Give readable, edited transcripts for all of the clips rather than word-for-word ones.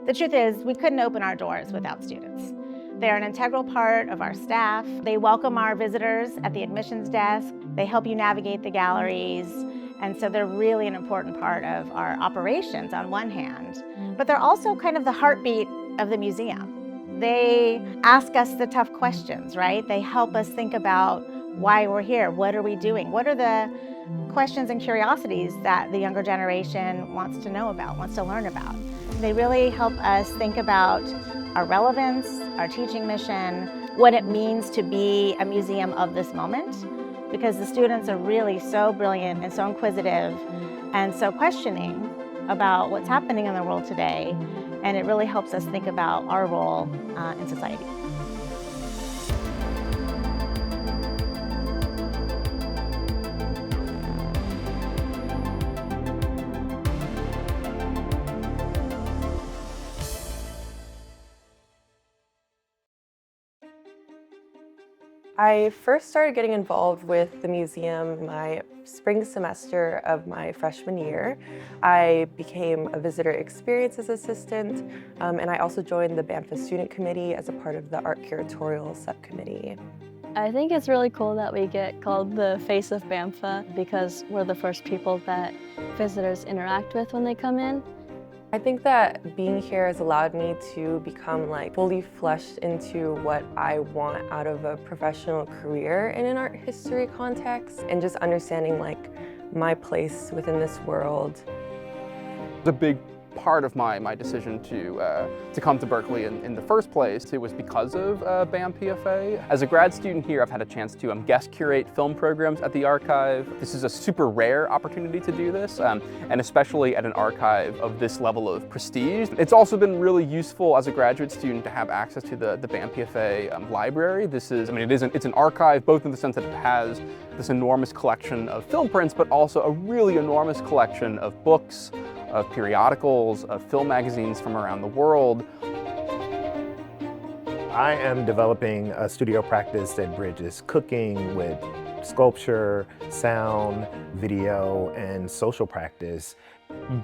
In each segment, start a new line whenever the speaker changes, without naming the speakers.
The truth is, we couldn't open our doors without students. They're an integral part of our staff. They welcome our visitors at the admissions desk. They help you navigate the galleries. And so they're really an important part of our operations on one hand, but they're also kind of the heartbeat of the museum. They ask us the tough questions, right? They help us think about why we're here. What are we doing? What are the questions and curiosities that the younger generation wants to know about, wants to learn about? They really help us think about our relevance, our teaching mission, what it means to be a museum of this moment, because the students are really so brilliant and so inquisitive and so questioning about what's happening in the world today, and it really helps us think about our role in society.
I first started getting involved with the museum my spring semester of my freshman year. I became a visitor experiences assistant, and I also joined the BAMFA student committee as a part of the art curatorial subcommittee.
I think it's really cool that we get called the face of BAMFA because we're the first people that visitors interact with when they come in.
I think that being here has allowed me to become fully fleshed into what I want out of a professional career in an art history context, and just understanding my place within this world.
The big part of my decision to come to Berkeley in the first place, it was because of BAM-PFA. As a grad student here, I've had a chance to guest curate film programs at the archive. This is a super rare opportunity to do this, and especially at an archive of this level of prestige. It's also been really useful as a graduate student to have access to the BAM-PFA library. It's an archive, both in the sense that it has this enormous collection of film prints, but also a really enormous collection of books, of periodicals, of film magazines from around the world.
I am developing a studio practice that bridges cooking with sculpture, sound, video, and social practice.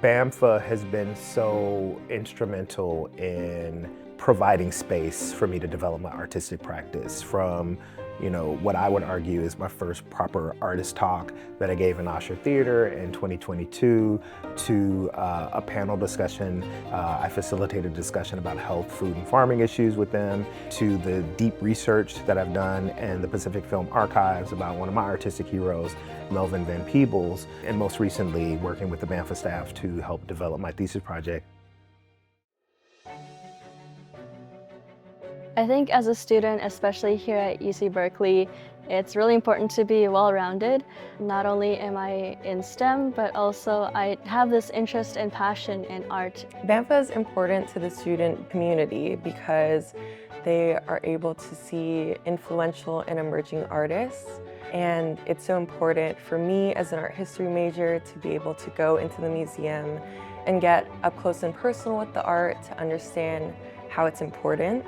BAMFA has been so instrumental in providing space for me to develop my artistic practice, from what I would argue is my first proper artist talk that I gave in Osher Theater in 2022, to a panel discussion. I facilitated a discussion about health, food, and farming issues with them, to the deep research that I've done in the Pacific Film Archives about one of my artistic heroes, Melvin Van Peebles, and most recently working with the BAMFA staff to help develop my thesis project.
I think as a student, especially here at UC Berkeley, it's really important to be well-rounded. Not only am I in STEM, but also I have this interest and passion in art.
BAMFA is important to the student community because they are able to see influential and emerging artists. And it's so important for me as an art history major to be able to go into the museum and get up close and personal with the art, to understand how it's important.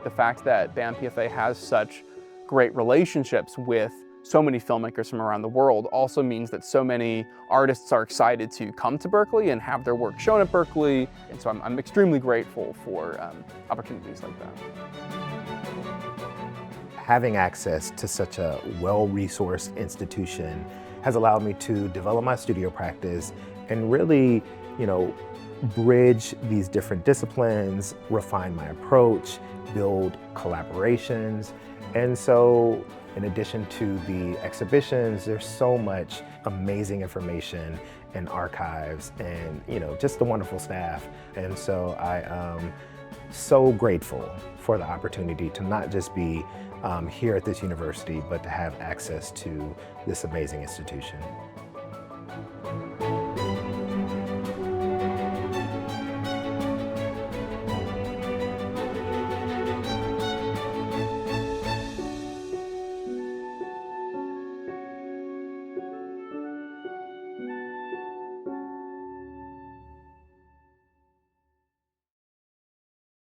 The fact that BAM-PFA has such great relationships with so many filmmakers from around the world also means that so many artists are excited to come to Berkeley and have their work shown at Berkeley. And so I'm extremely grateful for opportunities like that.
Having access to such a well-resourced institution has allowed me to develop my studio practice and really, bridge these different disciplines, refine my approach, build collaborations. And so, in addition to the exhibitions, there's so much amazing information and archives and, just the wonderful staff. And so I am so grateful for the opportunity to not just be here at this university, but to have access to this amazing institution.